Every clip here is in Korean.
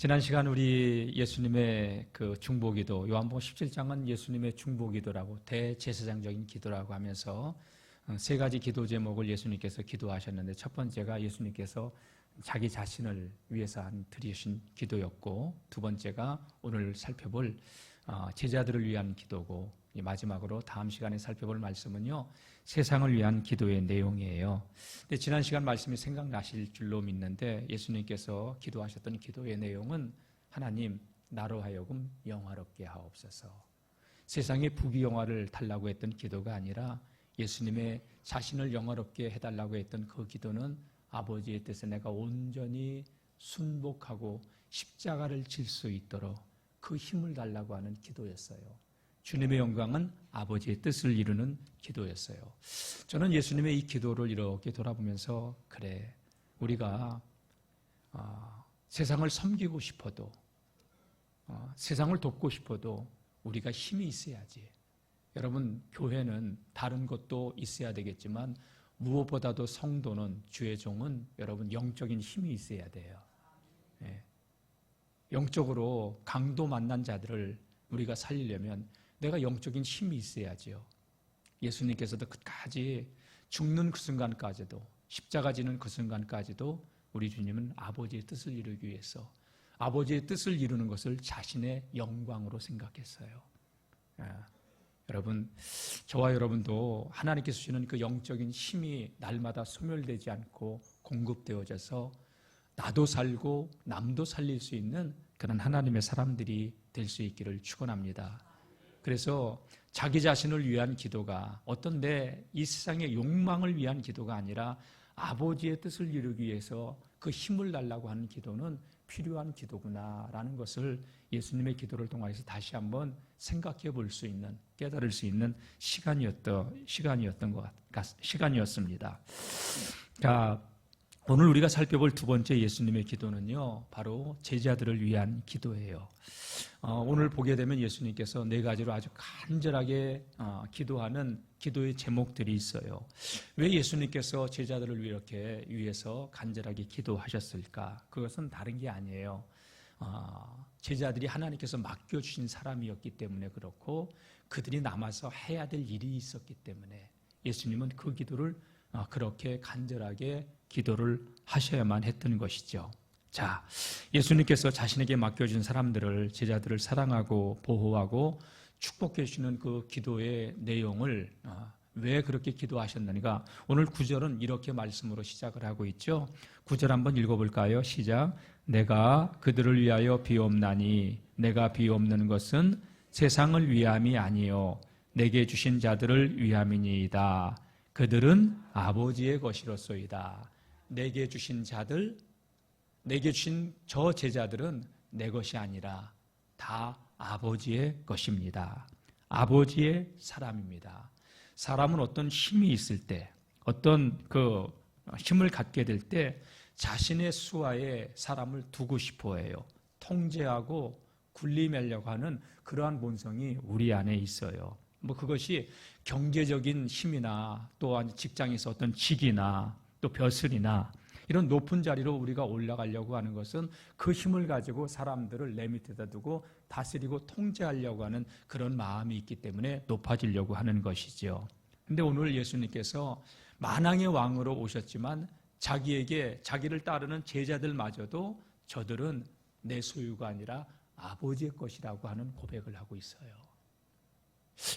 지난 시간 우리 예수님의 그 중보기도, 요한복음 17장은 예수님의 중보기도라고 대제사장적인 기도라고 하면서 세 가지 기도 제목을 예수님께서 기도하셨는데, 첫 번째가 예수님께서 자기 자신을 위해서 드리신 기도였고, 두 번째가 오늘 살펴볼 제자들을 위한 기도고, 마지막으로 다음 시간에 살펴볼 말씀은요, 세상을 위한 기도의 내용이에요. 근데 지난 시간 말씀이 생각나실 줄로 믿는데, 예수님께서 기도하셨던 기도의 내용은 하나님, 나로 하여금 영화롭게 하옵소서. 세상의 부귀영화를 달라고 했던 기도가 아니라 예수님의 자신을 영화롭게 해달라고 했던 그 기도는 아버지의 뜻에 내가 온전히 순복하고 십자가를 질 수 있도록 그 힘을 달라고 하는 기도였어요. 주님의 영광은 아버지의 뜻을 이루는 기도였어요. 저는 예수님의 이 기도를 이렇게 돌아보면서, 그래, 우리가 세상을 섬기고 싶어도, 세상을 돕고 싶어도 우리가 힘이 있어야지. 여러분, 교회는 다른 것도 있어야 되겠지만 무엇보다도 성도는, 주의 종은 여러분 영적인 힘이 있어야 돼요. 영적으로 강도 만난 자들을 우리가 살리려면 내가 영적인 힘이 있어야지요. 예수님께서도 끝까지 죽는 그 순간까지도, 십자가 지는 그 순간까지도 우리 주님은 아버지의 뜻을 이루기 위해서 아버지의 뜻을 이루는 것을 자신의 영광으로 생각했어요. 여러분, 저와 여러분도 하나님께서 주시는 그 영적인 힘이 날마다 소멸되지 않고 공급되어져서 나도 살고 남도 살릴 수 있는 그런 하나님의 사람들이 될 수 있기를 축원합니다. 그래서 자기 자신을 위한 기도가 어떤 이 세상의 욕망을 위한 기도가 아니라 아버지의 뜻을 이루기 위해서 그 힘을 달라고 하는 기도는 필요한 기도구나라는 것을 예수님의 기도를 통해서 다시 한번 생각해 볼 수 있는, 깨달을 수 있는 시간이었습니다. 자, 오늘 우리가 살펴볼 두 번째 예수님의 기도는요, 바로 제자들을 위한 기도예요. 오늘 보게 되면 예수님께서 네 가지로 아주 간절하게 기도하는 기도의 제목들이 있어요. 왜 예수님께서 제자들을 이렇게 위해서 간절하게 기도하셨을까? 그것은 다른 게 아니에요. 제자들이 하나님께서 맡겨주신 사람이었기 때문에 그렇고, 그들이 남아서 해야 될 일이 있었기 때문에 예수님은 그 기도를 그렇게 간절하게 기도를 하셔야만 했던 것이죠. 자, 예수님께서 자신에게 맡겨준 사람들을, 제자들을 사랑하고 보호하고 축복해 주시는 그 기도의 내용을 왜 그렇게 기도하셨는가? 오늘 9절은 이렇게 말씀으로 시작을 하고 있죠. 9절 한번 읽어볼까요? 시작. 내가 그들을 위하여 비옵나니 내가 비옵는 것은 세상을 위함이 아니요 내게 주신 자들을 위함이니이다. 그들은 아버지의 것이로소이다. 내게 주신 자들, 내게 주신 저 제자들은 내 것이 아니라 다 아버지의 것입니다. 아버지의 사람입니다. 사람은 어떤 힘이 있을 때, 어떤 그 힘을 갖게 될 때 자신의 수하에 사람을 두고 싶어 해요. 통제하고 군림하려고 하는 그러한 본성이 우리 안에 있어요. 그것이 경제적인 힘이나 또한 직장에서 어떤 직이나 또 벼슬이나 이런 높은 자리로 우리가 올라가려고 하는 것은 그 힘을 가지고 사람들을 내 밑에다 두고 다스리고 통제하려고 하는 그런 마음이 있기 때문에 높아지려고 하는 것이죠. 근데 오늘 예수님께서 만왕의 왕으로 오셨지만 자기를 따르는 제자들마저도 저들은 내 소유가 아니라 아버지의 것이라고 하는 고백을 하고 있어요.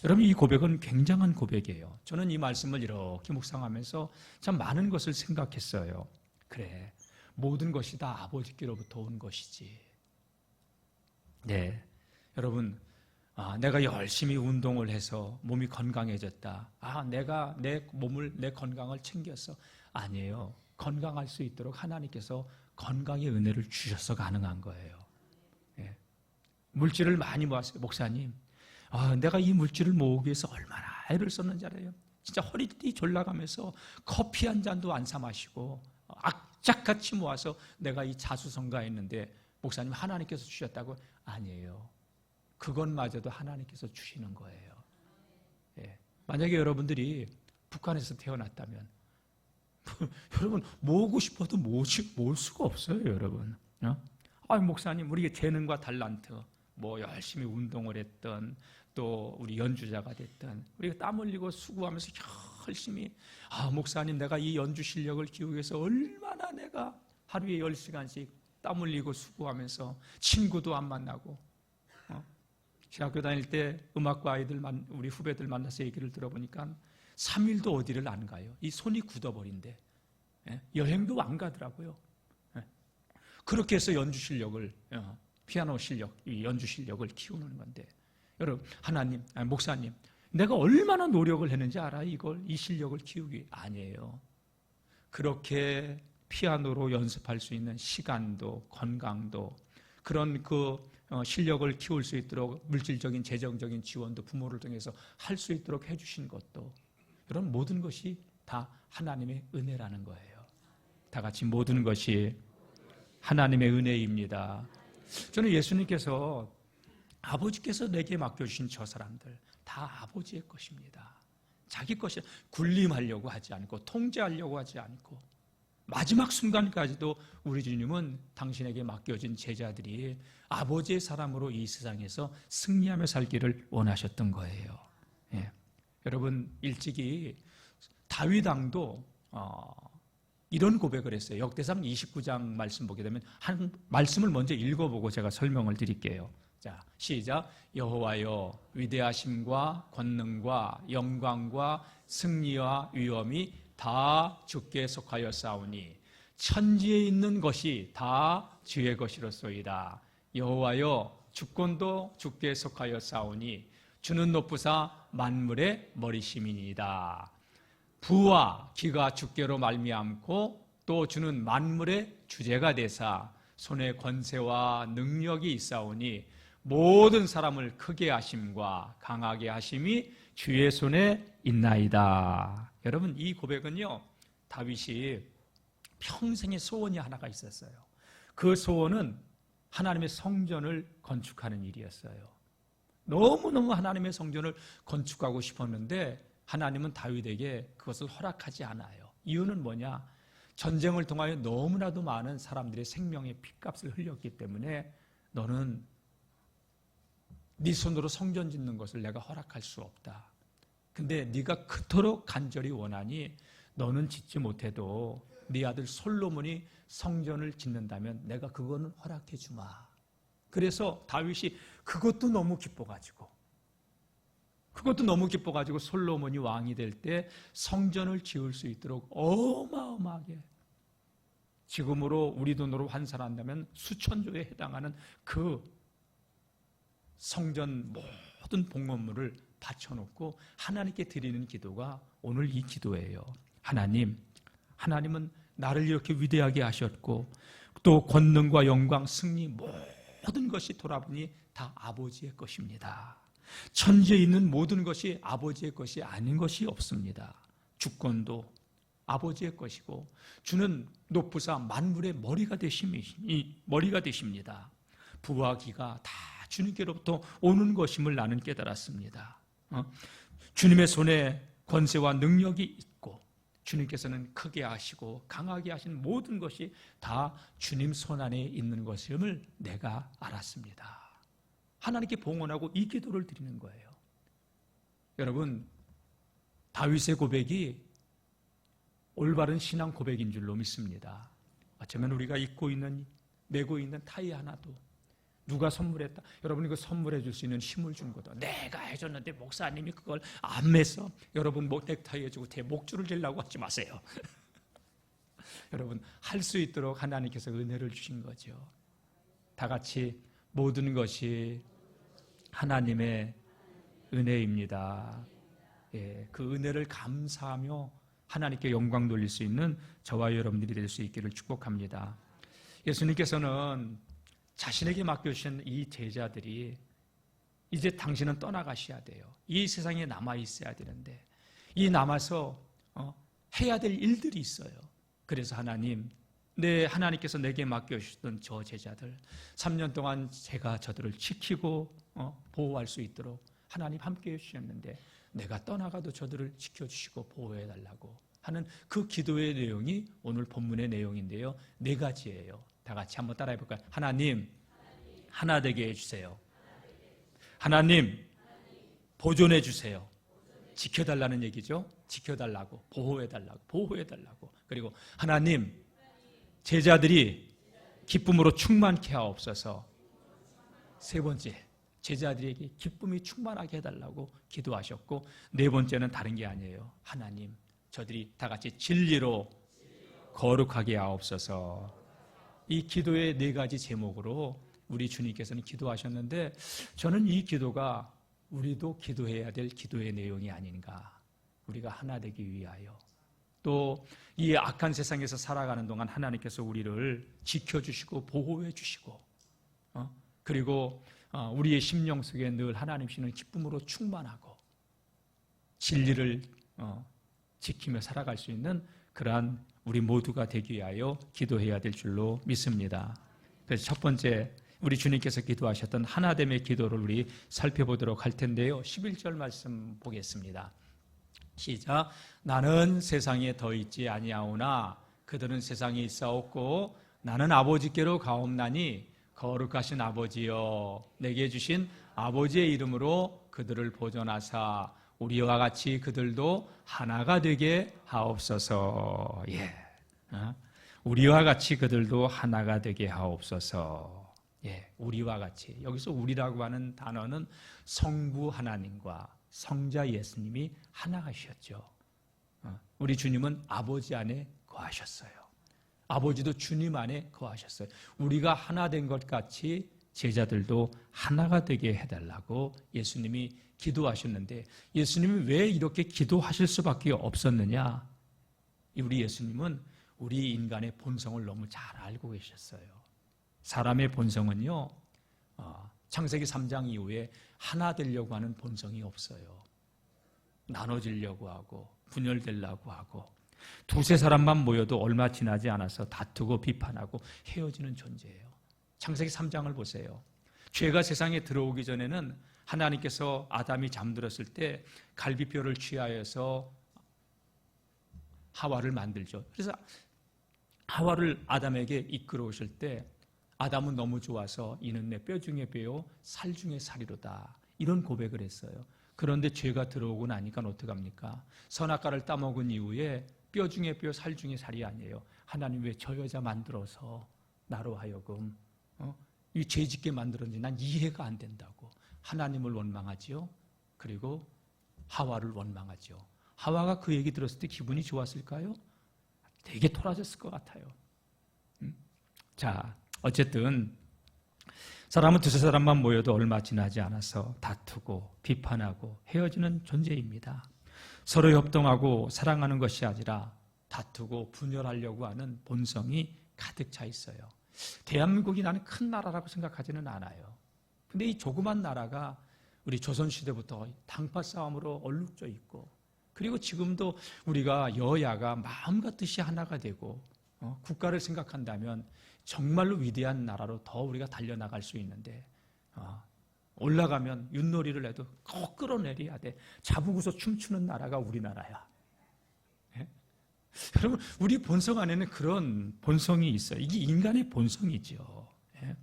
여러분, 이 고백은 굉장한 고백이에요. 저는 이 말씀을 이렇게 묵상하면서 참 많은 것을 생각했어요. 그래, 모든 것이 다 아버지께로부터 온 것이지. 네, 여러분, 내가 열심히 운동을 해서 몸이 건강해졌다. 내가 내 건강을 챙겼어. 아니에요. 건강할 수 있도록 하나님께서 건강의 은혜를 주셔서 가능한 거예요. 네. 물질을 많이 모았어요. 목사님, 내가 이 물질을 모으기 위해서 얼마나 애를 썼는지 알아요? 진짜 허리띠 졸라가면서 커피 한 잔도 안 사 마시고 악착같이 모아서 내가 이 자수성가했는데 목사님 하나님께서 주셨다고? 아니에요. 그것마저도 하나님께서 주시는 거예요. 예. 만약에 여러분들이 북한에서 태어났다면 여러분 모으고 싶어도 모을 수가 없어요, 여러분. 목사님, 우리 재능과 달란트, 뭐 열심히 운동을 했던, 또 우리 연주자가 됐던, 우리가 땀 흘리고 수고하면서 열심히, 목사님, 내가 이 연주 실력을 키우기 위해서 얼마나 내가 하루에 10시간씩 땀 흘리고 수고하면서 친구도 안 만나고, 대학교 다닐 때 음악과 우리 후배들 만나서 얘기를 들어보니까 3일도 어디를 안 가요. 이 손이 굳어버린대. 여행도 안 가더라고요. 그렇게 해서 연주 실력을, 피아노 실력, 이 연주 실력을 키우는 건데, 여러분, 목사님, 내가 얼마나 노력을 했는지 알아요? 이 실력을 키우기. 아니에요. 그렇게 피아노로 연습할 수 있는 시간도, 건강도, 그런 실력을 키울 수 있도록 물질적인, 재정적인 지원도 부모를 통해서 할 수 있도록 해주신 것도, 이런 모든 것이 다 하나님의 은혜라는 거예요. 다 같이 모든 것이 하나님의 은혜입니다. 저는 예수님께서, 아버지께서 내게 맡겨주신 저 사람들 다 아버지의 것입니다. 자기 것이 군림하려고 하지 않고 통제하려고 하지 않고, 마지막 순간까지도 우리 주님은 당신에게 맡겨진 제자들이 아버지의 사람으로 이 세상에서 승리하며 살기를 원하셨던 거예요. 여러분, 일찍이 다윗 왕도 이런 고백을 했어요. 역대상 29장 말씀 보게 되면 한 말씀을 먼저 읽어보고 제가 설명을 드릴게요. 자, 시작. 여호와여, 위대하심과 권능과 영광과 승리와 위엄이 다 주께 속하였사오니 천지에 있는 것이 다 주의 것이로소이다. 여호와여, 주권도 주께 속하였사오니 주는 높으사 만물의 머리심이니이다. 부와 기가 주께로 말미암고 또 주는 만물의 주제가 되사 손에 권세와 능력이 있사오니 모든 사람을 크게 하심과 강하게 하심이 주의 손에 있나이다. 여러분, 이 고백은요, 다윗이 평생의 소원이 하나가 있었어요. 그 소원은 하나님의 성전을 건축하는 일이었어요. 너무너무 하나님의 성전을 건축하고 싶었는데 하나님은 다윗에게 그것을 허락하지 않아요. 이유는 뭐냐? 전쟁을 통하여 너무나도 많은 사람들의 생명의 핏값을 흘렸기 때문에 너는 네 손으로 성전 짓는 것을 내가 허락할 수 없다. 근데 네가 그토록 간절히 원하니 너는 짓지 못해도 네 아들 솔로몬이 성전을 짓는다면 내가 그거는 허락해 주마. 그래서 다윗이 그것도 너무 기뻐가지고 솔로몬이 왕이 될 때 성전을 지을 수 있도록 어마어마하게, 지금으로 우리 돈으로 환산한다면 수천조에 해당하는 그 성전 모든 봉헌물을 바쳐놓고 하나님께 드리는 기도가 오늘 이 기도예요. 하나님은 나를 이렇게 위대하게 하셨고 또 권능과 영광, 승리 모든 것이 돌아보니 다 아버지의 것입니다. 천지에 있는 모든 것이 아버지의 것이 아닌 것이 없습니다. 주권도 아버지의 것이고 주는 높으사 만물의 머리가 되십니다. 부와 기가 다 주님께로부터 오는 것임을 나는 깨달았습니다. 주님의 손에 권세와 능력이 있고 주님께서는 크게 하시고 강하게 하신 모든 것이 다 주님 손 안에 있는 것임을 내가 알았습니다. 하나님께 봉헌하고 이 기도를 드리는 거예요. 여러분, 다윗의 고백이 올바른 신앙 고백인 줄로 믿습니다. 어쩌면 우리가 메고 있는 타이 하나도 누가 선물했다. 여러분, 이거 선물해 줄 수 있는 힘을 준 거다. 내가 해줬는데 목사님이 그걸 안 맸어. 여러분, 넥타이 해주고 목줄을 재려고 하지 마세요. 여러분, 할 수 있도록 하나님께서 은혜를 주신 거죠. 다 같이 모든 것이 하나님의 은혜입니다. 그 은혜를 감사하며 하나님께 영광 돌릴 수 있는 저와 여러분들이 될 수 있기를 축복합니다. 예수님께서는 자신에게 맡겨주신 이 제자들이 이제 당신은 떠나가셔야 돼요. 이 세상에 남아있어야 되는데 이 남아서 해야 될 일들이 있어요. 그래서 하나님께서 내게 맡겨주셨던 저 제자들 3년 동안 제가 저들을 지키고 보호할 수 있도록 하나님 함께해 주셨는데 내가 떠나가도 저들을 지켜주시고 보호해달라고 하는 그 기도의 내용이 오늘 본문의 내용인데요. 4가지예요. 다 다 같이 한번 따라해 볼까요? 하나님, 하나 되게 해주세요. 하나님, 보존해 주세요. 지켜달라는 얘기죠. 지켜달라고, 보호해달라고. 그리고 하나님, 제자들이 기쁨으로 충만케 하옵소서. 세 번째, 제자들에게 기쁨이 충만하게 해달라고 기도하셨고, 네 번째는 다른 게 아니에요. 하나님, 저들이 다 같이 진리로 거룩하게 하옵소서. 이 기도의 네 가지 제목으로 우리 주님께서는 기도하셨는데, 저는 이 기도가 우리도 기도해야 될 기도의 내용이 아닌가. 우리가 하나 되기 위하여, 또 이 악한 세상에서 살아가는 동안 하나님께서 우리를 지켜주시고 보호해 주시고, 그리고 우리의 심령 속에 늘 하나님이시는 기쁨으로 충만하고 진리를 지키며 살아갈 수 있는 그러한 우리 모두가 되기 위하여 기도해야 될 줄로 믿습니다. 그래서 첫 번째, 우리 주님께서 기도하셨던 하나됨의 기도를 우리 살펴보도록 할 텐데요. 11절 말씀 보겠습니다. 시작. 나는 세상에 더 있지 아니하오나 그들은 세상에 있사옵고 나는 아버지께로 가옵나니 거룩하신 아버지여, 내게 주신 아버지의 이름으로 그들을 보존하사 우리와 같이 그들도 하나가 되게 하옵소서. 예, 우리와 같이 그들도 하나가 되게 하옵소서. 예, 우리와 같이. 여기서 우리라고 하는 단어는 성부 하나님과 성자 예수님이 하나가셨죠. 우리 주님은 아버지 안에 거하셨어요. 아버지도 주님 안에 거하셨어요. 우리가 하나 된 것 같이 제자들도 하나가 되게 해달라고 예수님이 기도하셨는데, 예수님이 왜 이렇게 기도하실 수밖에 없었느냐? 우리 예수님은 우리 인간의 본성을 너무 잘 알고 계셨어요. 사람의 본성은요, 창세기 3장 이후에 하나 되려고 하는 본성이 없어요. 나눠지려고 하고 분열되려고 하고, 두세 사람만 모여도 얼마 지나지 않아서 다투고 비판하고 헤어지는 존재예요. 창세기 3장을 보세요. 죄가 세상에 들어오기 전에는 하나님께서 아담이 잠들었을 때 갈비뼈를 취하여서 하와를 만들죠. 그래서 하와를 아담에게 이끌어 오실 때 아담은 너무 좋아서 이는 내 뼈 중에 뼈요 살 중에 살이로다, 이런 고백을 했어요. 그런데 죄가 들어오고 나니까 어떡합니까? 선악과를 따먹은 이후에 뼈 중에 뼈 살 중에 살이 아니에요. 하나님 왜 저 여자 만들어서 나로 하여금 이 죄짓게 만들었는지 난 이해가 안 된다고 하나님을 원망하지요. 그리고 하와를 원망하죠. 하와가 그 얘기 들었을 때 기분이 좋았을까요? 되게 토라졌을 것 같아요. 자, 어쨌든 사람은 두세 사람만 모여도 얼마 지나지 않아서 다투고 비판하고 헤어지는 존재입니다. 서로 협동하고 사랑하는 것이 아니라 다투고 분열하려고 하는 본성이 가득 차 있어요. 대한민국이 나는 큰 나라라고 생각하지는 않아요. 근데 이 조그만 나라가 우리 조선시대부터 당파 싸움으로 얼룩져 있고, 그리고 지금도 우리가 여야가 마음과 뜻이 하나가 되고 국가를 생각한다면 정말로 위대한 나라로 더 우리가 달려나갈 수 있는데, 올라가면 윷놀이를 해도 꼭 끌어내려야 돼. 잡으고서 춤추는 나라가 우리나라야. 예? 여러분, 우리 본성 안에는 그런 본성이 있어요. 이게 인간의 본성이죠. 예?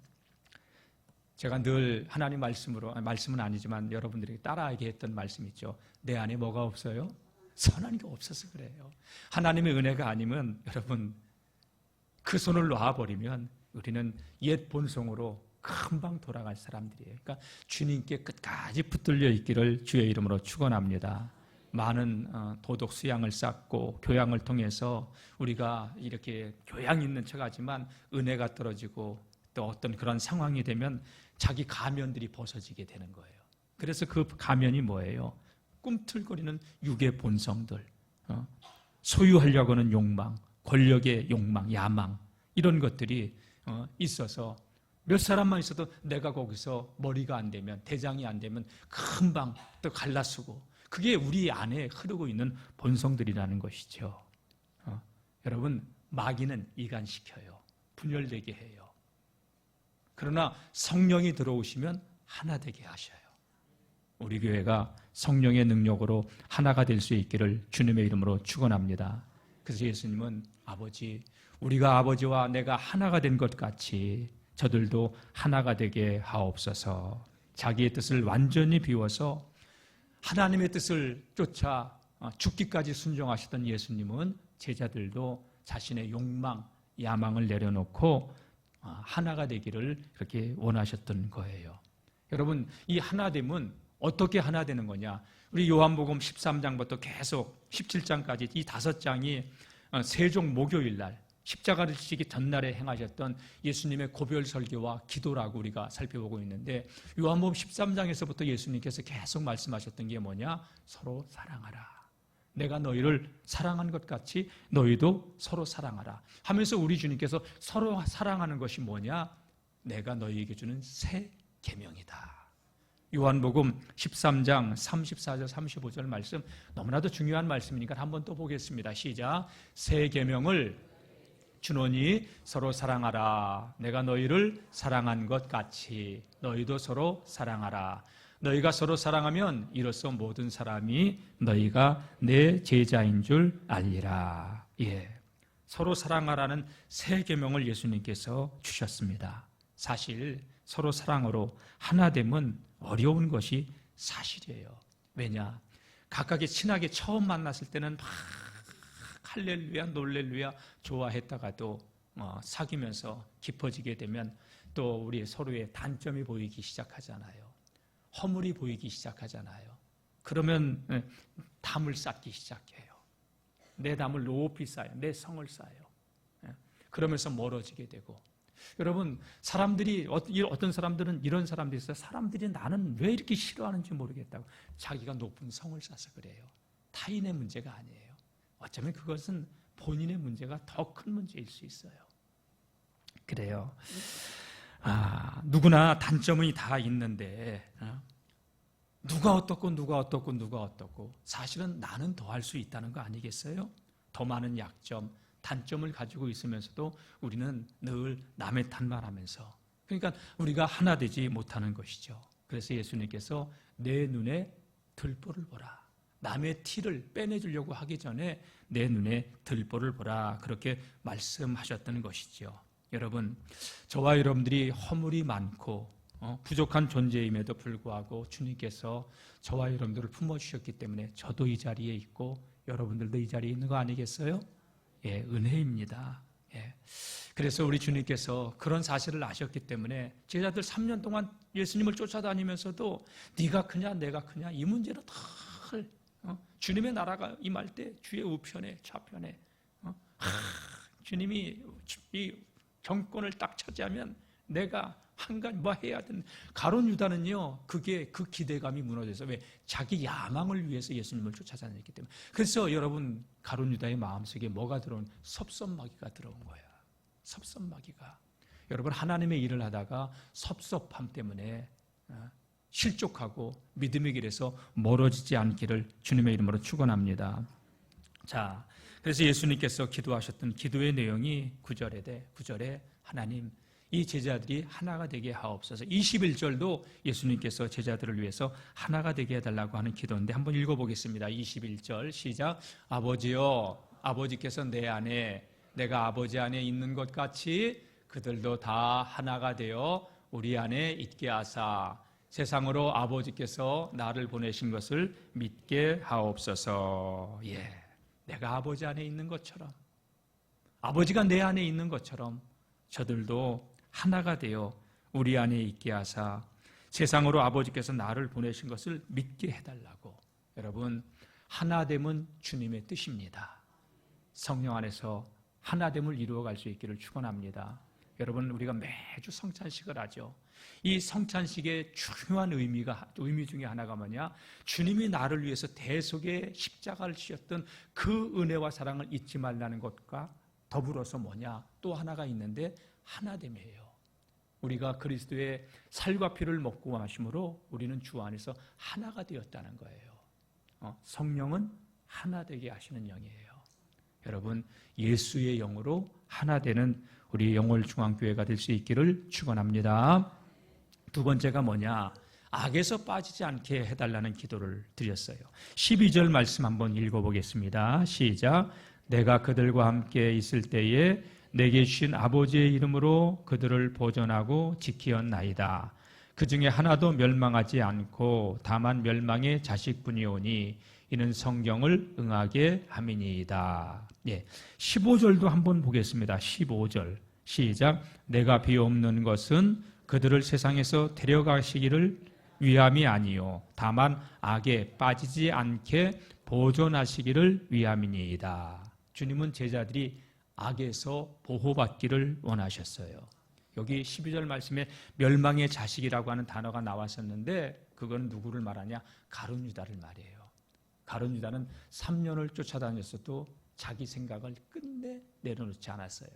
제가 늘 하나님 말씀은 아니지만 여러분들에게 따라하게 했던 말씀 있죠. 내 안에 뭐가 없어요? 선한 게 없어서 그래요. 하나님의 은혜가 아니면 여러분, 그 손을 놔버리면 우리는 옛 본성으로 금방 돌아갈 사람들이에요. 그러니까 주님께 끝까지 붙들려 있기를 주의 이름으로 축원합니다. 많은 도덕 수양을 쌓고 교양을 통해서 우리가 이렇게 교양 있는 척하지만 은혜가 떨어지고 또 어떤 그런 상황이 되면 자기 가면들이 벗어지게 되는 거예요. 그래서 그 가면이 뭐예요? 꿈틀거리는 육의 본성들, 소유하려고 하는 욕망, 권력의 욕망, 야망, 이런 것들이 있어서 몇 사람만 있어도 내가 거기서 머리가 안 되면, 대장이 안 되면 금방 또 갈라쓰고, 그게 우리 안에 흐르고 있는 본성들이라는 것이죠. 여러분, 마귀는 이간시켜요. 분열되게 해요. 그러나 성령이 들어오시면 하나 되게 하셔요. 우리 교회가 성령의 능력으로 하나가 될 수 있기를 주님의 이름으로 축원합니다. 그래서 예수님은 아버지, 우리가 아버지와 내가 하나가 된 것 같이 저들도 하나가 되게 하옵소서. 자기의 뜻을 완전히 비워서 하나님의 뜻을 쫓아 죽기까지 순종하셨던 예수님은 제자들도 자신의 욕망, 야망을 내려놓고 하나가 되기를 그렇게 원하셨던 거예요. 여러분, 이 하나됨은 어떻게 하나 되는 거냐? 우리 요한복음 13장부터 계속 17장까지 이 5장이 세종 목요일 날 십자가를 지시기 전날에 행하셨던 예수님의 고별 설교와 기도라고 우리가 살펴보고 있는데, 요한복음 13장에서부터 예수님께서 계속 말씀하셨던 게 뭐냐? 서로 사랑하라. 내가 너희를 사랑한 것 같이 너희도 서로 사랑하라 하면서 우리 주님께서 서로 사랑하는 것이 뭐냐? 내가 너희에게 주는 새 계명이다. 요한복음 13장 34절 35절 말씀, 너무나도 중요한 말씀이니까 한번 또 보겠습니다. 시작. 새 계명을 주노니 서로 사랑하라. 내가 너희를 사랑한 것 같이 너희도 서로 사랑하라. 너희가 서로 사랑하면 이로써 모든 사람이 너희가 내 제자인 줄 알리라. 예, 서로 사랑하라는 새 계명을 예수님께서 주셨습니다. 사실 서로 사랑으로 하나됨은 어려운 것이 사실이에요. 왜냐? 각각의 친하게 처음 만났을 때는 막 할렐루야 놀렐루야 좋아했다가도 사귀면서 깊어지게 되면 또 우리 서로의 단점이 보이기 시작하잖아요. 허물이 보이기 시작하잖아요. 그러면 담을 쌓기 시작해요. 내 담을 높이 쌓아요. 내 성을 쌓아요. 그러면서 멀어지게 되고, 여러분, 사람들이 어떤 사람들은 이런 사람들이 있어요. 사람들이 나는 왜 이렇게 싫어하는지 모르겠다고 자기가 높은 성을 쌓아서 그래요. 타인의 문제가 아니에요. 어쩌면 그것은 본인의 문제가 더 큰 문제일 수 있어요. 그래요. 누구나 단점이 다 있는데 누가 어떻고 사실은 나는 더 할 수 있다는 거 아니겠어요? 더 많은 약점, 단점을 가지고 있으면서도 우리는 늘 남의 탓만 하면서, 그러니까 우리가 하나 되지 못하는 것이죠. 그래서 예수님께서 내 눈에 들보를 보라. 남의 티를 빼내주려고 하기 전에 내 눈에 들보를 보라. 그렇게 말씀하셨던 것이죠. 여러분, 저와 여러분들이 허물이 많고 부족한 존재임에도 불구하고 주님께서 저와 여러분들을 품어주셨기 때문에 저도 이 자리에 있고 여러분들도 이 자리에 있는 거 아니겠어요? 예, 은혜입니다. 예. 그래서 우리 주님께서 그런 사실을 아셨기 때문에 제자들 3년 동안 예수님을 쫓아다니면서도 네가 크냐 내가 크냐 이 문제로 늘 주님의 나라가 임할 때 주의 우편에 좌편에 주님이 이 정권을 딱 차지하면 내가 한간 뭐 해야 되는, 가룟 유다는요 그게 그 기대감이 무너져서, 왜? 자기 야망을 위해서 예수님을 쫓아다녔기 때문에. 그래서 여러분, 가룟 유다의 마음속에 뭐가 들어온? 섭섭마귀가 들어온 거야. 섭섭마귀가. 여러분, 하나님의 일을 하다가 섭섭함 때문에 실족하고 믿음의 길에서 멀어지지 않기를 주님의 이름으로 축원합니다. 자, 그래서 예수님께서 기도하셨던 기도의 내용이 9절에 하나님, 이 제자들이 하나가 되게 하옵소서. 21절도 예수님께서 제자들을 위해서 하나가 되게 해달라고 하는 기도인데 한번 읽어보겠습니다. 21절 시작. 아버지여, 아버지께서 내 안에 내가 아버지 안에 있는 것 같이 그들도 다 하나가 되어 우리 안에 있게 하사 세상으로 아버지께서 나를 보내신 것을 믿게 하옵소서. 예, 내가 아버지 안에 있는 것처럼, 아버지가 내 안에 있는 것처럼 저들도 하나가 되어 우리 안에 있게 하사 세상으로 아버지께서 나를 보내신 것을 믿게 해달라고. 여러분, 하나됨은 주님의 뜻입니다. 성령 안에서 하나됨을 이루어갈 수 있기를 축원합니다. 여러분, 우리가 매주 성찬식을 하죠. 이 성찬식의 중요한 의미 중에 하나가 뭐냐? 주님이 나를 위해서 대속의 십자가를 지셨던 그 은혜와 사랑을 잊지 말라는 것과 더불어서 뭐냐? 또 하나가 있는데 하나됨이에요. 우리가 그리스도의 살과 피를 먹고 마심으로 우리는 주 안에서 하나가 되었다는 거예요. 성령은 하나 되게 하시는 영이에요. 여러분, 예수의 영으로 하나 되는 우리 영월중앙교회가 될 수 있기를 축원합니다. 두 번째가 뭐냐? 악에서 빠지지 않게 해달라는 기도를 드렸어요. 12절 말씀 한번 읽어보겠습니다. 시작. 내가 그들과 함께 있을 때에 내게 주신 아버지의 이름으로 그들을 보존하고 지키었나이다. 그 중에 하나도 멸망하지 않고 다만 멸망의 자식뿐이오니 이는 성경을 응하게 함이니이다. 15절도 한번 보겠습니다. 15절 시작. 내가 비옵는 것은 그들을 세상에서 데려가시기를 위함이 아니요 다만 악에 빠지지 않게 보존하시기를 위함이니이다. 주님은 제자들이 악에서 보호받기를 원하셨어요. 여기 12절 말씀에 멸망의 자식이라고 하는 단어가 나왔었는데 그건 누구를 말하냐? 가룟 유다를 말해요. 가룟 유다는 3년을 쫓아다녔어도 자기 생각을 끝내 내려놓지 않았어요.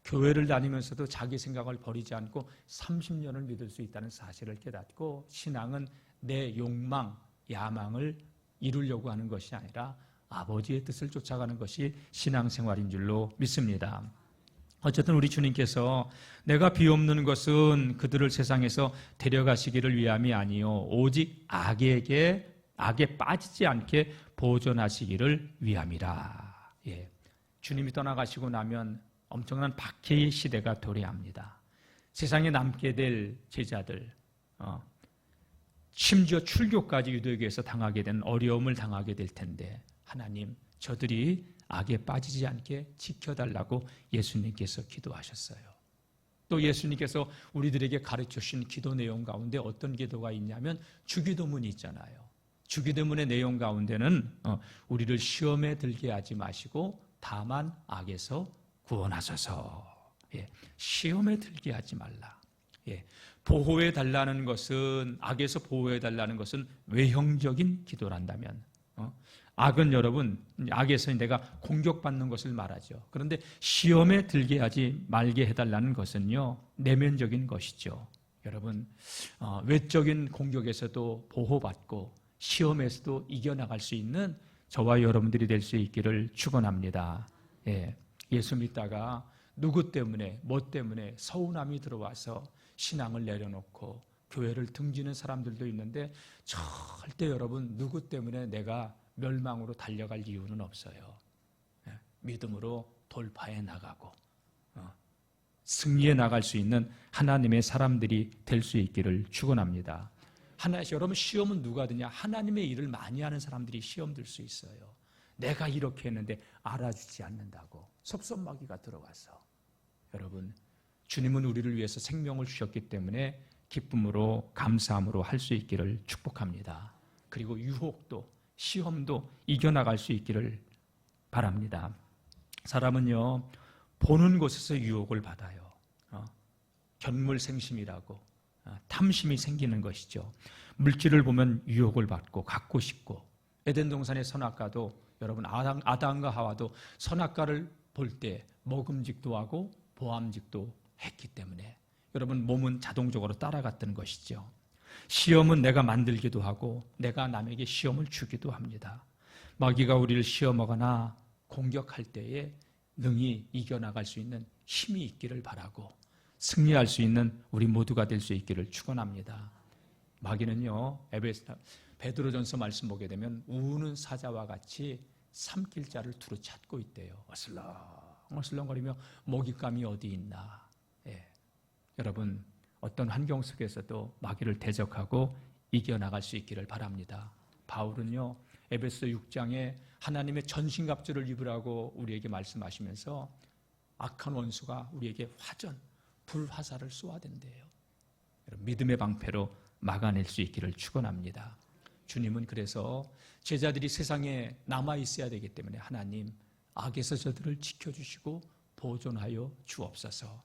교회를 다니면서도 자기 생각을 버리지 않고 30년을 믿을 수 있다는 사실을 깨닫고 신앙은 내 욕망, 야망을 이루려고 하는 것이 아니라 아버지의 뜻을 쫓아가는 것이 신앙생활인 줄로 믿습니다. 어쨌든 우리 주님께서 내가 비옵는 것은 그들을 세상에서 데려가시기를 위함이 아니요 오직 악에 빠지지 않게 보존하시기를 위함이라. 주님이 떠나가시고 나면 엄청난 박해의 시대가 도래합니다. 세상에 남게 될 제자들, 심지어 출교까지 유대교에서 당하게 된 어려움을 당하게 될 텐데 하나님 저들이 악에 빠지지 않게 지켜달라고 예수님께서 기도하셨어요. 또 예수님께서 우리들에게 가르쳐 주신 기도 내용 가운데 어떤 기도가 있냐면 주기도문이 있잖아요. 주기도문의 내용 가운데는 우리를 시험에 들게 하지 마시고 다만 악에서 구원하소서. 시험에 들게 하지 말라. 보호해 달라는 것은 악에서 보호해 달라는 것은 외형적인 기도란다면 악은 여러분 악에서 내가 공격받는 것을 말하죠. 그런데 시험에 들게 하지 말게 해달라는 것은요 내면적인 것이죠. 여러분 외적인 공격에서도 보호받고 시험에서도 이겨나갈 수 있는 저와 여러분들이 될 수 있기를 축원합니다. 예수 믿다가 누구 때문에 뭐 때문에 서운함이 들어와서 신앙을 내려놓고 교회를 등지는 사람들도 있는데 절대 여러분 누구 때문에 내가 멸망으로 달려갈 이유는 없어요. 믿음으로 돌파해 나가고 승리해 나갈 수 있는 하나님의 사람들이 될 수 있기를 축원합니다. 여러분 시험은 누가 드냐? 하나님의 일을 많이 하는 사람들이 시험 들 수 있어요. 내가 이렇게 했는데 알아주지 않는다고 섭섭마귀가 들어와서. 여러분 주님은 우리를 위해서 생명을 주셨기 때문에 기쁨으로 감사함으로 할 수 있기를 축복합니다. 그리고 유혹도 시험도 이겨나갈 수 있기를 바랍니다. 사람은요 보는 곳에서 유혹을 받아요. 견물생심이라고 탐심이 생기는 것이죠. 물질을 보면 유혹을 받고 갖고 싶고 에덴 동산의 선악과도 여러분 아담과 하와도 선악과를 볼 때 먹음직도 하고 보암직도 했기 때문에 여러분 몸은 자동적으로 따라갔던 것이죠. 시험은 내가 만들기도 하고 내가 남에게 시험을 주기도 합니다. 마귀가 우리를 시험하거나 공격할 때에 능히 이겨나갈 수 있는 힘이 있기를 바라고 승리할 수 있는 우리 모두가 될 수 있기를 축원합니다. 마귀는요 베드로전서 말씀 보게 되면 우는 사자와 같이 삼킬 자를 두루 찾고 있대요. 어슬렁거리며 먹잇감이 어디 있나. 여러분 어떤 환경 속에서도 마귀를 대적하고 이겨나갈 수 있기를 바랍니다. 바울은요 에베소 6장에 하나님의 전신갑주를 입으라고 우리에게 말씀하시면서 악한 원수가 우리에게 불화살을 쏘아댄대요. 믿음의 방패로 막아낼 수 있기를 축원합니다. 주님은 그래서 제자들이 세상에 남아있어야 되기 때문에 하나님 악에서 저들을 지켜주시고 보존하여 주옵소서.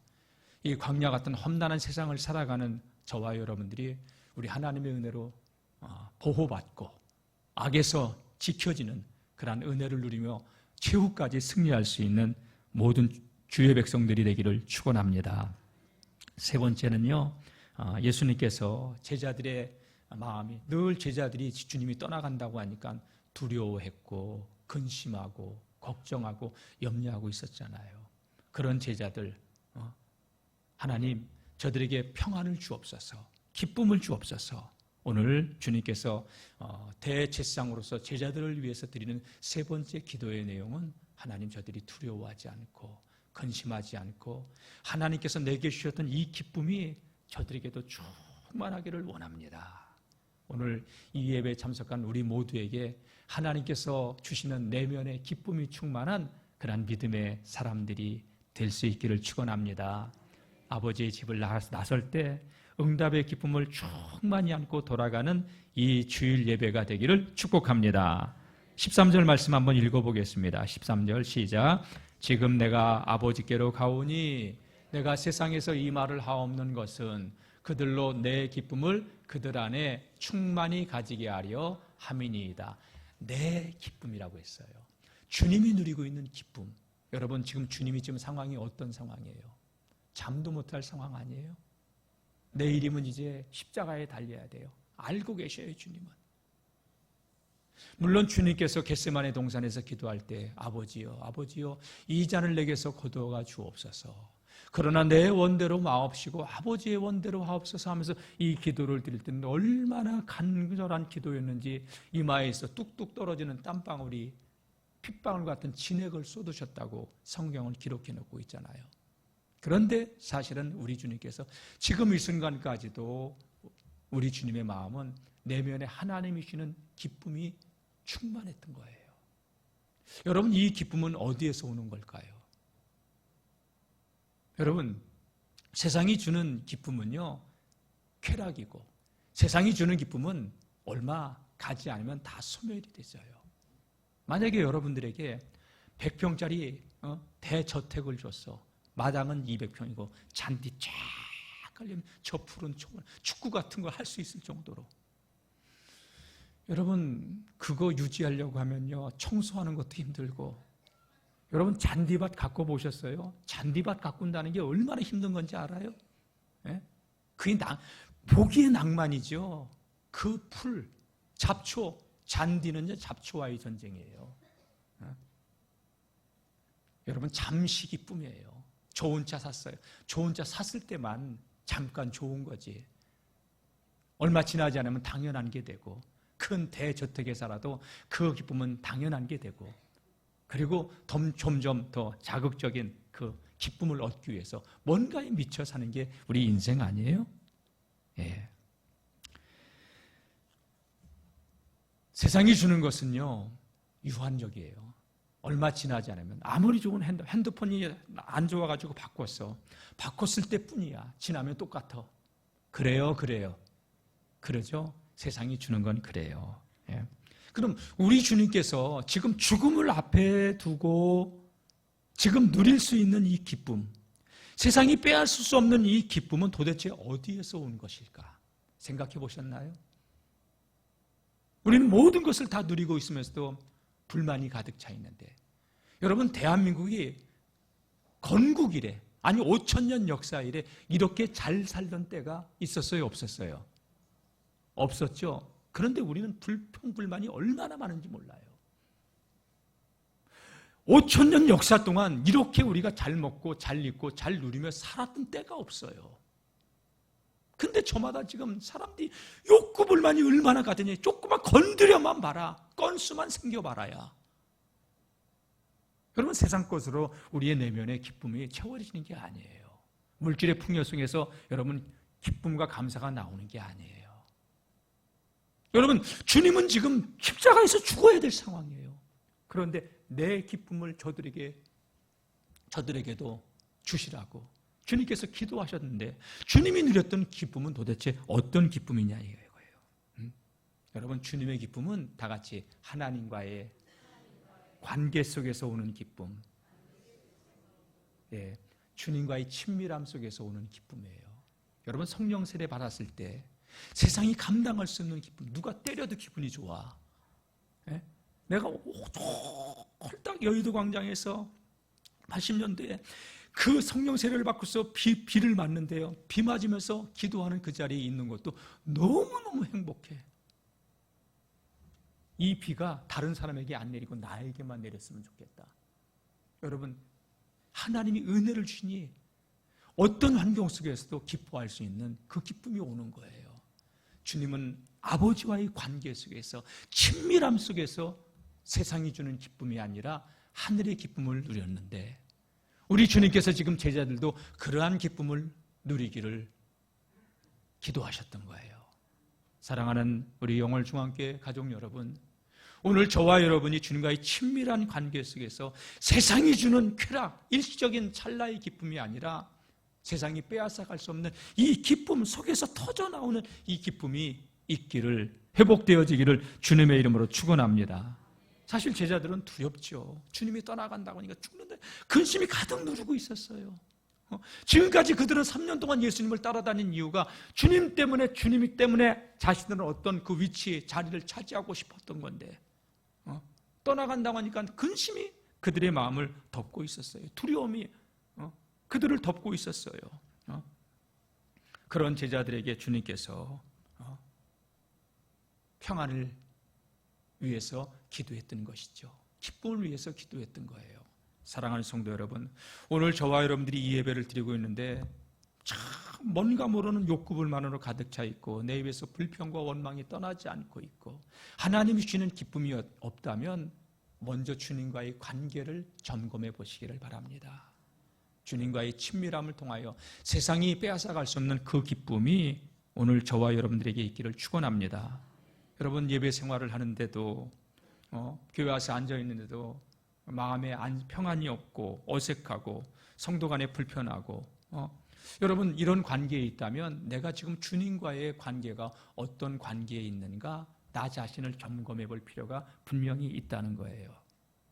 이 광야 같은 험난한 세상을 살아가는 저와 여러분들이 우리 하나님의 은혜로 보호받고 악에서 지켜지는 그러한 은혜를 누리며 최후까지 승리할 수 있는 모든 주의 백성들이 되기를 축원합니다. 세 번째는요, 예수님께서 제자들의 마음이 늘 제자들이 주님이 떠나간다고 하니까 두려워했고 근심하고 걱정하고 염려하고 있었잖아요. 그런 제자들 하나님 저들에게 평안을 주옵소서, 기쁨을 주옵소서. 오늘 주님께서 대제사장으로서 제자들을 위해서 드리는 세 번째 기도의 내용은 하나님 저들이 두려워하지 않고 근심하지 않고 하나님께서 내게 주셨던 이 기쁨이 저들에게도 충만하기를 원합니다. 오늘 이 예배에 참석한 우리 모두에게 하나님께서 주시는 내면의 기쁨이 충만한 그런 믿음의 사람들이 될 수 있기를 축원합니다. 아버지의 집을 나설 때 응답의 기쁨을 충만히 안고 돌아가는 이 주일 예배가 되기를 축복합니다. 13절 말씀 한번 읽어보겠습니다. 13절 시작. 지금 내가 아버지께로 가오니 내가 세상에서 이 말을 하옵는 것은 그들로 내 기쁨을 그들 안에 충만히 가지게 하려 함이니이다. 내 기쁨이라고 했어요. 주님이 누리고 있는 기쁨. 여러분 지금 주님이 지금 상황이 어떤 상황이에요? 잠도 못할 상황 아니에요? 내일이면 이제 십자가에 달려야 돼요. 알고 계셔요, 주님은. 물론 주님께서 겟세마네 동산에서 기도할 때 아버지여, 아버지여 이 잔을 내게서 거두어가 주옵소서. 그러나 내 원대로 마옵시고 아버지의 원대로 하옵소서 하면서 이 기도를 드릴 때는 얼마나 간절한 기도였는지 이마에서 뚝뚝 떨어지는 땀방울이 핏방울 같은 진액을 쏟으셨다고 성경은 기록해 놓고 있잖아요. 그런데 사실은 우리 주님께서 지금 이 순간까지도 우리 주님의 마음은 내면에 하나님이 주시는 기쁨이 충만했던 거예요. 여러분 이 기쁨은 어디에서 오는 걸까요? 여러분 세상이 주는 기쁨은요 쾌락이고 세상이 주는 기쁨은 얼마 가지 않으면 다 소멸이 되어요. 만약에 여러분들에게 100평짜리 대저택을 줬어. 마당은 200평이고 잔디 쫙 깔리면 저 푸른 초원 축구 같은 거 할 수 있을 정도로 여러분 그거 유지하려고 하면요 청소하는 것도 힘들고 여러분 잔디밭 가꿔 보셨어요? 잔디밭 가꾼다는 게 얼마나 힘든 건지 알아요? 예? 그게 보기의 낭만이죠. 그 풀, 잡초, 잔디는 잡초와의 전쟁이에요. 예? 여러분 잠시 기쁨이에요. 좋은 차 샀어요. 좋은 차 샀을 때만 잠깐 좋은 거지. 얼마 지나지 않으면 당연한 게 되고 큰 대저택에 살아도 그 기쁨은 당연한 게 되고 그리고 점점 더 자극적인 그 기쁨을 얻기 위해서 뭔가에 미쳐 사는 게 우리 인생 아니에요? 예. 세상이 주는 것은요 유한적이에요. 얼마 지나지 않으면 아무리 좋은 핸드폰이 안 좋아가지고 바꿨을 때뿐이야. 지나면 똑같아. 그래요. 그러죠? 세상이 주는 건 그래요. 예. 그럼 우리 주님께서 지금 죽음을 앞에 두고 지금 누릴 수 있는 이 기쁨, 세상이 빼앗을 수 없는 이 기쁨은 도대체 어디에서 온 것일까? 생각해 보셨나요? 우리는 모든 것을 다 누리고 있으면서도 불만이 가득 차 있는데 여러분 대한민국이 건국 이래 아니 5,000년 역사 이래 이렇게 잘 살던 때가 있었어요? 없었어요? 없었죠? 그런데 우리는 불평불만이 얼마나 많은지 몰라요. 5,000년 역사 동안 이렇게 우리가 잘 먹고 잘 입고 잘 누리며 살았던 때가 없어요. 근데 저마다 지금 사람들이 욕구불만이 얼마나 가더니 조금만 건드려만 봐라. 건수만 생겨봐라야. 여러분 세상 것으로 우리의 내면의 기쁨이 채워지는 게 아니에요. 물질의 풍요 속에서 여러분 기쁨과 감사가 나오는 게 아니에요. 여러분 주님은 지금 십자가에서 죽어야 될 상황이에요. 그런데 내 기쁨을 저들에게도 주시라고 주님께서 기도하셨는데 주님이 누렸던 기쁨은 도대체 어떤 기쁨이냐 이거예요. 여러분 주님의 기쁨은 다 같이 하나님과의 관계 속에서 오는 기쁨, 예, 주님과의 친밀함 속에서 오는 기쁨이에요. 여러분 성령 세례 받았을 때 세상이 감당할 수 없는 기쁨, 누가 때려도 기분이 좋아. 예? 내가 홀딱 여의도 광장에서 80년대에 그 성령 세례를 받고서 비를 맞는데요. 비 맞으면서 기도하는 그 자리에 있는 것도 너무너무 행복해. 이 비가 다른 사람에게 안 내리고 나에게만 내렸으면 좋겠다. 여러분 하나님이 은혜를 주시니 어떤 환경 속에서도 기뻐할 수 있는 그 기쁨이 오는 거예요. 주님은 아버지와의 관계 속에서 친밀함 속에서 세상이 주는 기쁨이 아니라 하늘의 기쁨을 누렸는데 우리 주님께서 지금 제자들도 그러한 기쁨을 누리기를 기도하셨던 거예요. 사랑하는 우리 영월중앙교회 가족 여러분, 오늘 저와 여러분이 주님과의 친밀한 관계 속에서 세상이 주는 쾌락, 일시적인 찰나의 기쁨이 아니라 세상이 빼앗아갈 수 없는 이 기쁨 속에서 터져나오는 이 기쁨이 있기를, 회복되어지기를 주님의 이름으로 축원합니다. 사실 제자들은 두렵죠. 주님이 떠나간다고 하니까 죽는데 근심이 가득 누르고 있었어요. 지금까지 그들은 3년 동안 예수님을 따라다닌 이유가 주님이 때문에 자신들은 어떤 그 위치, 자리를 차지하고 싶었던 건데 떠나간다고 하니까 근심이 그들의 마음을 덮고 있었어요. 두려움이 그들을 덮고 있었어요. 그런 제자들에게 주님께서 평안을 위해서 기도했던 것이죠. 기쁨을 위해서 기도했던 거예요. 사랑하는 성도 여러분, 오늘 저와 여러분들이 이 예배를 드리고 있는데 참 뭔가 모르는 욕구불만으로 가득 차 있고 내 입에서 불평과 원망이 떠나지 않고 있고 하나님이 주시는 기쁨이 없다면 먼저 주님과의 관계를 점검해 보시기를 바랍니다. 주님과의 친밀함을 통하여 세상이 빼앗아갈 수 없는 그 기쁨이 오늘 저와 여러분들에게 있기를 축원합니다. 여러분, 예배 생활을 하는데도 교회 와서 앉아있는데도 마음에 평안이 없고 어색하고 성도 간에 불편하고 여러분, 이런 관계에 있다면 내가 지금 주님과의 관계가 어떤 관계에 있는가 나 자신을 점검해 볼 필요가 분명히 있다는 거예요.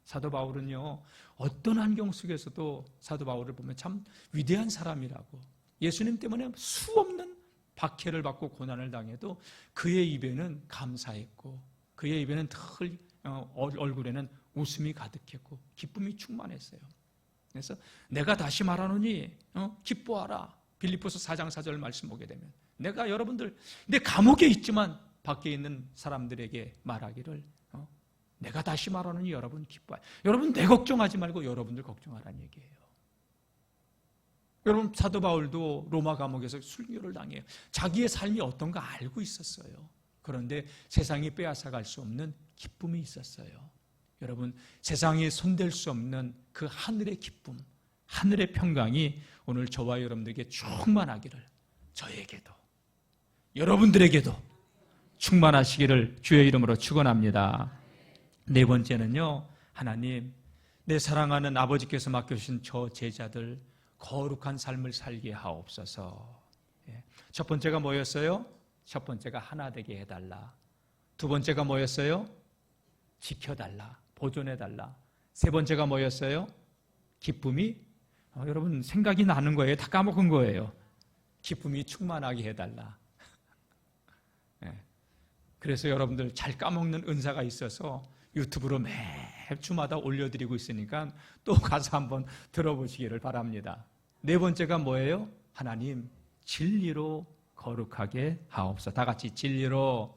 사도 바울은요, 어떤 환경 속에서도 사도 바울을 보면 참 위대한 사람이라고, 예수님 때문에 수없는 박해를 받고 고난을 당해도 그의 입에는 감사했고 그의 입에는 얼굴에는 웃음이 가득했고 기쁨이 충만했어요. 그래서 내가 다시 말하노니 기뻐하라. 빌립보서 4장 4절 말씀 보게 되면 내가 여러분들 내 감옥에 있지만 밖에 있는 사람들에게 말하기를 내가 다시 말하노니 여러분 기뻐하라. 여러분 내 걱정하지 말고 여러분들 걱정하라는 얘기예요. 여러분, 사도 바울도 로마 감옥에서 순교를 당해요. 자기의 삶이 어떤가 알고 있었어요. 그런데 세상이 빼앗아갈 수 없는 기쁨이 있었어요. 여러분, 세상에 손댈 수 없는 그 하늘의 기쁨, 하늘의 평강이 오늘 저와 여러분들에게 충만하기를, 저에게도 여러분들에게도 충만하시기를 주의 이름으로 축원합니다. 네 번째는요, 하나님, 내 사랑하는 아버지께서 맡겨주신 저 제자들 거룩한 삶을 살게 하옵소서. 첫 번째가 뭐였어요? 첫 번째가 하나 되게 해달라. 두 번째가 뭐였어요? 지켜달라, 보존해달라. 세 번째가 뭐였어요? 기쁨이 여러분 생각이 나는 거예요? 다 까먹은 거예요. 기쁨이 충만하게 해달라. 그래서 여러분들 잘 까먹는 은사가 있어서 유튜브로 매주마다 올려드리고 있으니까 또 가서 한번 들어보시기를 바랍니다. 네 번째가 뭐예요? 하나님, 진리로 거룩하게 하옵소서. 다 같이 진리로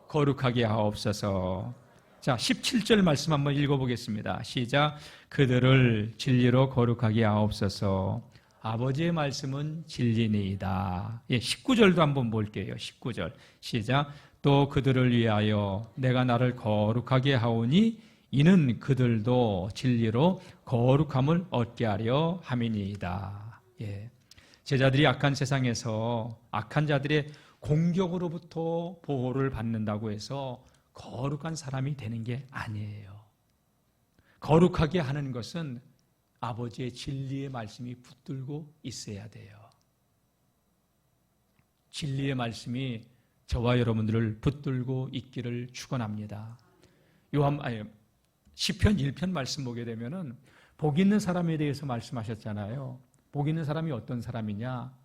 거룩하게 하옵소서. 자, 17절 말씀 한번 읽어보겠습니다. 시작. 그들을 진리로 거룩하게 하옵소서. 아버지의 말씀은 진리니이다. 19절도 한번 볼게요. 19절 시작. 또 그들을 위하여 내가 나를 거룩하게 하오니 이는 그들도 진리로 거룩함을 얻게 하려 함이니이다. 제자들이 악한 세상에서 악한 자들의 공격으로부터 보호를 받는다고 해서 거룩한 사람이 되는 게 아니에요. 거룩하게 하는 것은 아버지의 진리의 말씀이 붙들고 있어야 돼요. 진리의 말씀이 저와 여러분들을 붙들고 있기를 축원합니다. 시편 1편 말씀 보게 되면은 복 있는 사람에 대해서 말씀하셨잖아요. 복 있는 사람이 어떤 사람이냐?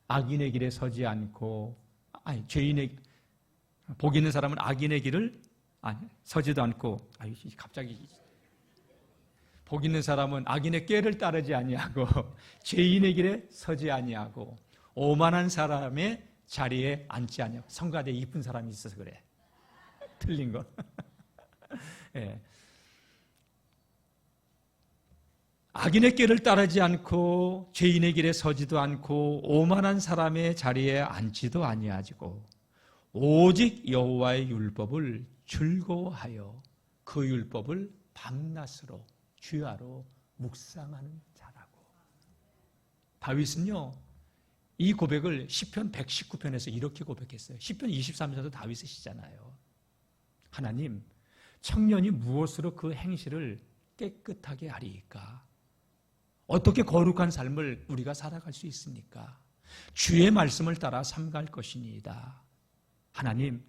악인의 길에 서지 않고 복 있는 사람은 악인의 길을 서지도 않고 복 있는 사람은 악인의 꾀를 따르지 아니하고 죄인의 길에 서지 아니하고 오만한 사람의 자리에 앉지 아니하고. 성가대에 이쁜 사람이 있어서 그래. 틀린 건. 악인의 꾀를 따르지 않고 죄인의 길에 서지도 않고 오만한 사람의 자리에 앉지도 아니하고 오직 여호와의 율법을 즐거워하여 그 율법을 밤낮으로 주야로 묵상하는 자라고. 다윗은요, 이 고백을 시편 119편에서 이렇게 고백했어요. 시편 23편도 다윗의 시잖아요. 하나님, 청년이 무엇으로 그 행실을 깨끗하게 하리이까? 어떻게 거룩한 삶을 우리가 살아갈 수 있습니까? 주의 말씀을 따라 삼갈 것이니이다. 하나님,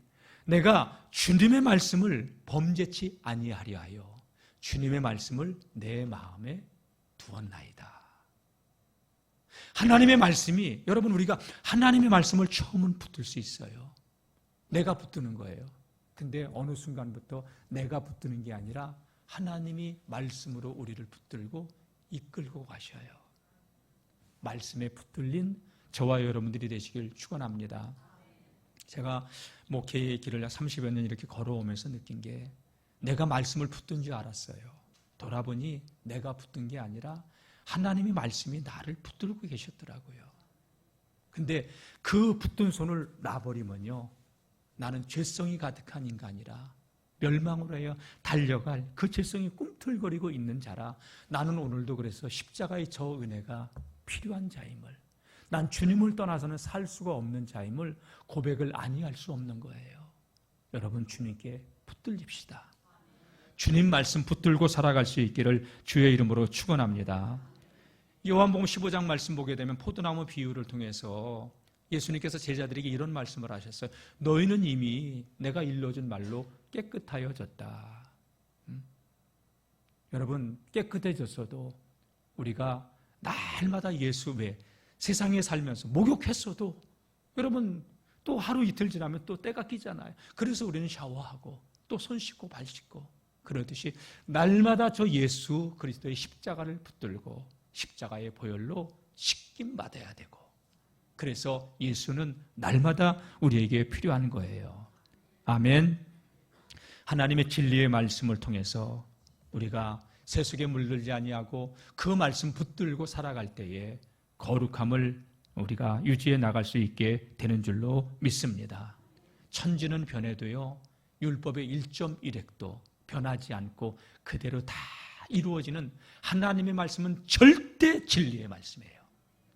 내가 주님의 말씀을 범죄치 아니하려 하여 주님의 말씀을 내 마음에 두었나이다. 하나님의 말씀이, 여러분, 우리가 하나님의 말씀을 처음은 붙들 수 있어요. 내가 붙드는 거예요. 근데 어느 순간부터 내가 붙드는 게 아니라 하나님이 말씀으로 우리를 붙들고 이끌고 가셔요. 말씀에 붙들린 저와 여러분들이 되시길 축원합니다. 제가 목회의 길을 30여 년 이렇게 걸어오면서 느낀 게, 내가 말씀을 붙든 줄 알았어요. 돌아보니 내가 붙든 게 아니라 하나님의 말씀이 나를 붙들고 계셨더라고요. 근데 그 붙든 손을 놔버리면요, 나는 죄성이 가득한 인간이라 멸망으로 하여 달려갈 그 죄성이 꿈틀거리고 있는 자라, 나는 오늘도 그래서 십자가의 저 은혜가 필요한 자임을, 난 주님을 떠나서는 살 수가 없는 자임을 고백을 아니할 수 없는 거예요. 여러분, 주님께 붙들립시다. 주님 말씀 붙들고 살아갈 수 있기를 주의 이름으로 축원합니다. 요한복음 15장 말씀 보게 되면 포도나무 비유를 통해서 예수님께서 제자들에게 이런 말씀을 하셨어요. 너희는 이미 내가 일러준 말로 깨끗하여졌다. 여러분, 깨끗해졌어도 우리가 날마다 예수 외 세상에 살면서 목욕했어도, 여러분, 또 하루 이틀 지나면 또 때가 끼잖아요. 그래서 우리는 샤워하고 또 손 씻고 발 씻고, 그러듯이 날마다 저 예수 그리스도의 십자가를 붙들고 십자가의 보혈로 씻김 받아야 되고, 그래서 예수는 날마다 우리에게 필요한 거예요. 아멘. 하나님의 진리의 말씀을 통해서 우리가 세속에 물들지 아니하고 그 말씀 붙들고 살아갈 때에 거룩함을 우리가 유지해 나갈 수 있게 되는 줄로 믿습니다. 천지는 변해도요, 율법의 1.1획도 변하지 않고 그대로 다 이루어지는 하나님의 말씀은 절대 진리의 말씀이에요.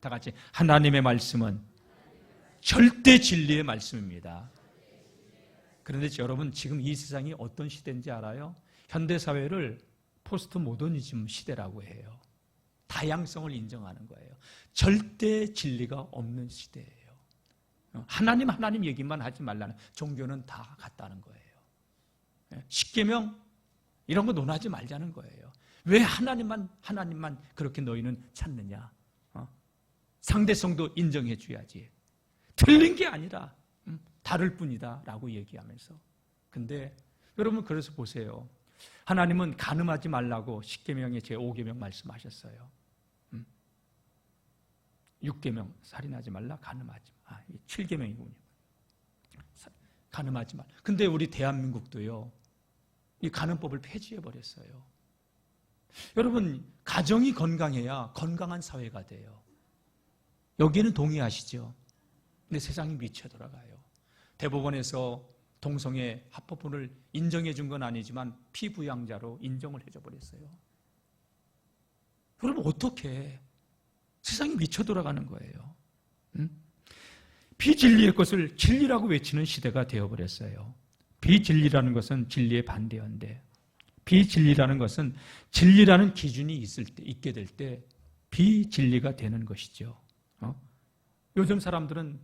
다 같이, 하나님의 말씀은 절대 진리의 말씀입니다. 그런데 여러분, 지금 이 세상이 어떤 시대인지 알아요? 현대사회를 포스트 모더니즘 시대라고 해요. 다양성을 인정하는 거예요. 절대 진리가 없는 시대예요. 하나님 얘기만 하지 말라는, 종교는 다 같다는 거예요. 십계명 이런 거 논하지 말자는 거예요. 왜 하나님만 그렇게 너희는 찾느냐? 상대성도 인정해 줘야지. 틀린 게 아니라 다를 뿐이다 라고 얘기하면서. 근데 여러분, 그래서 보세요. 하나님은 간음하지 말라고 십계명의 제5계명 말씀하셨어요. 6계명 살인하지 말라, 간음하지 마. 7계명이군요. 간음하지 말. 근데 우리 대한민국도요, 이 간음법을 폐지해 버렸어요. 여러분, 가정이 건강해야 건강한 사회가 돼요. 여기에는 동의하시죠? 근데 세상이 미쳐 돌아가요. 대법원에서 동성애 합법혼을 인정해 준 건 아니지만 피부양자로 인정을 해줘 버렸어요. 여러분, 어떻게? 세상이 미쳐 돌아가는 거예요. 비진리의 것을 진리라고 외치는 시대가 되어버렸어요. 비진리라는 것은 진리의 반대인데, 비진리라는 것은 진리라는 기준이 있게 될 때 비진리가 되는 것이죠. 요즘 사람들은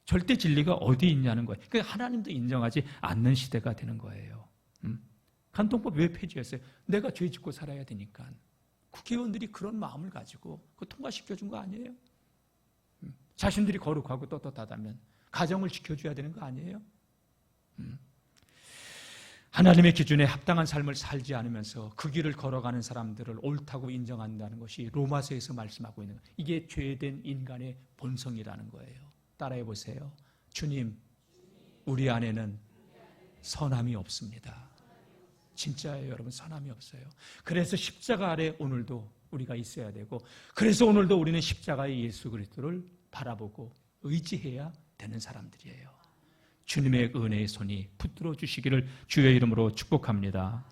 절대 진리가 어디 있냐는 거예요. 그러니까 하나님도 인정하지 않는 시대가 되는 거예요. 간통법 왜 폐지했어요? 내가 죄 짓고 살아야 되니까. 국회의원들이 그런 마음을 가지고 그거 통과시켜준 거 아니에요? 자신들이 거룩하고 떳떳하다면 가정을 지켜줘야 되는 거 아니에요? 하나님의 기준에 합당한 삶을 살지 않으면서 그 길을 걸어가는 사람들을 옳다고 인정한다는 것이 로마서에서 말씀하고 있는 거예요. 이게 죄된 인간의 본성이라는 거예요. 따라해 보세요. 주님, 우리 안에는 선함이 없습니다. 진짜예요, 여러분. 선함이 없어요. 그래서 십자가 아래 오늘도 우리가 있어야 되고, 그래서 오늘도 우리는 십자가의 예수 그리스도를 바라보고 의지해야 되는 사람들이에요. 주님의 은혜의 손이 붙들어 주시기를 주의 이름으로 축복합니다.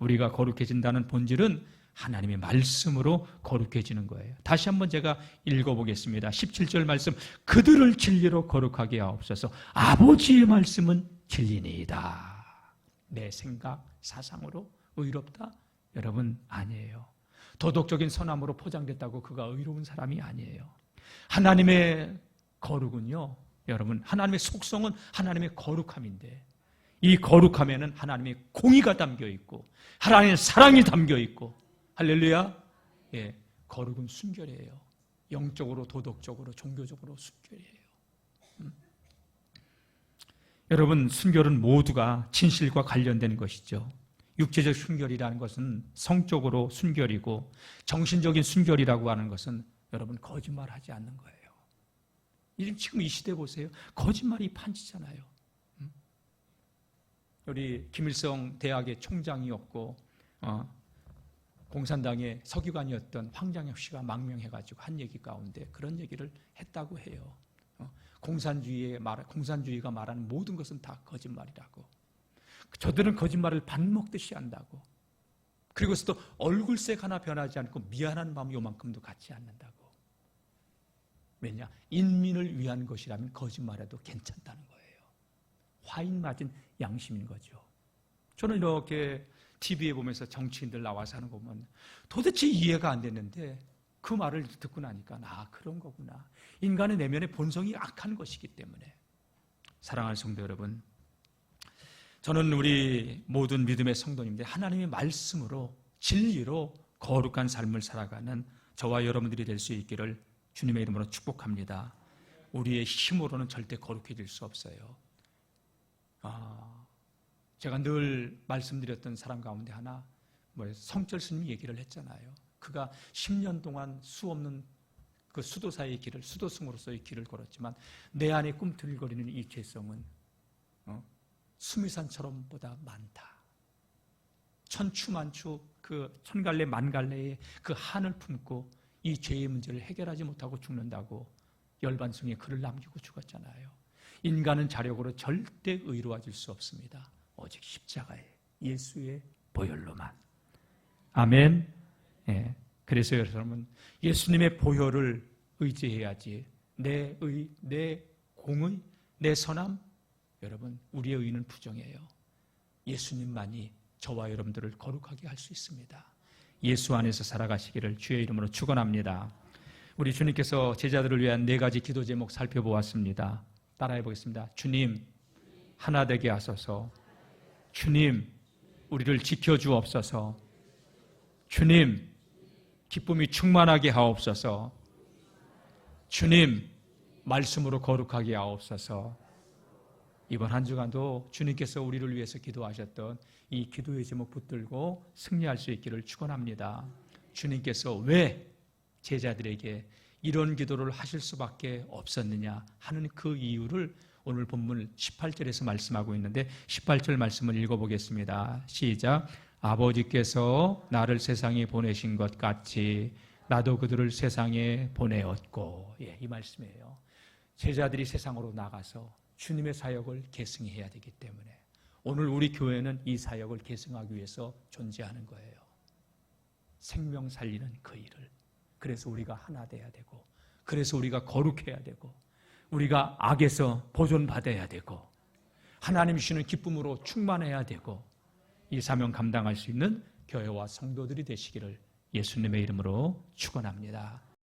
우리가 거룩해진다는 본질은 하나님의 말씀으로 거룩해지는 거예요. 다시 한번 제가 읽어보겠습니다. 17절 말씀, 그들을 진리로 거룩하게 하옵소서. 아버지의 말씀은 진리니이다. 내 생각, 사상으로 의롭다? 여러분, 아니에요. 도덕적인 선함으로 포장됐다고 그가 의로운 사람이 아니에요. 하나님의 거룩은요, 여러분, 하나님의 속성은 하나님의 거룩함인데, 이 거룩함에는 하나님의 공의가 담겨 있고 하나님의 사랑이 담겨 있고, 할렐루야. 예, 거룩은 순결이에요. 영적으로, 도덕적으로, 종교적으로 순결이에요. 여러분, 순결은 모두가 진실과 관련된 것이죠. 육체적 순결이라는 것은 성적으로 순결이고, 정신적인 순결이라고 하는 것은 여러분 거짓말하지 않는 거예요. 지금 이 시대 보세요. 거짓말이 판치잖아요. 우리 김일성 대학의 총장이었고 공산당의 서기관이었던 황장혁 씨가 망명해가지고 한 얘기 가운데 그런 얘기를 했다고 해요. 공산주의가 말하는 모든 것은 다 거짓말이라고. 저들은 거짓말을 밥 먹듯이 한다고. 그리고 또 얼굴색 하나 변하지 않고 미안한 마음 요만큼도 갖지 않는다고. 왜냐? 인민을 위한 것이라면 거짓말해도 괜찮다는 거예요. 화인 맞은 양심인 거죠. 저는 이렇게 TV에 보면서 정치인들 나와서 하는 거 보면 도대체 이해가 안 됐는데, 그 말을 듣고 나니까 그런 거구나. 인간의 내면의 본성이 악한 것이기 때문에. 사랑하는 성도 여러분, 저는 우리 모든 믿음의 성도님들 하나님의 말씀으로 진리로 거룩한 삶을 살아가는 저와 여러분들이 될 수 있기를 주님의 이름으로 축복합니다. 우리의 힘으로는 절대 거룩해질 수 없어요. 제가 늘 말씀드렸던 사람 가운데 하나, 성철 스님이 얘기를 했잖아요. 그가 10년 동안 수없는 그 수도사의 길을, 수도승으로서의 길을 걸었지만 내 안에 꿈틀거리는 이 죄성은 수미산처럼 보다 많다. 천추만추 그 천갈래 만갈래의 그 한을 품고 이 죄의 문제를 해결하지 못하고 죽는다고 열반성에 글을 남기고 죽었잖아요. 인간은 자력으로 절대 의로워질 수 없습니다. 오직 십자가의 예수의 보혈로만. 아멘. 예. 그래서 여러분, 예수님의 보혈을 의지해야지 내 공의, 내 선함, 여러분, 우리의 의는 부정해요. 예수님만이 저와 여러분들을 거룩하게 할 수 있습니다. 예수 안에서 살아가시기를 주의 이름으로 축원합니다. 우리 주님께서 제자들을 위한 4가지 기도 제목 살펴보았습니다. 따라해 보겠습니다. 주님, 하나 되게 하소서. 주님, 우리를 지켜주옵소서. 주님, 기쁨이 충만하게 하옵소서. 주님, 말씀으로 거룩하게 하옵소서. 이번 한 주간도 주님께서 우리를 위해서 기도하셨던 이 기도의 제목 붙들고 승리할 수 있기를 축원합니다. 주님께서 왜 제자들에게 이런 기도를 하실 수밖에 없었느냐 하는 그 이유를 오늘 본문 18절에서 말씀하고 있는데, 18절 말씀을 읽어보겠습니다. 시작. 아버지께서 나를 세상에 보내신 것 같이 나도 그들을 세상에 보내었고. 이 말씀이에요. 제자들이 세상으로 나가서 주님의 사역을 계승해야 되기 때문에 오늘 우리 교회는 이 사역을 계승하기 위해서 존재하는 거예요. 생명 살리는 그 일을. 그래서 우리가 하나 돼야 되고, 그래서 우리가 거룩해야 되고, 우리가 악에서 보존받아야 되고, 하나님 주시는 기쁨으로 충만해야 되고, 이 사명 감당할 수 있는 교회와 성도들이 되시기를 예수님의 이름으로 축원합니다.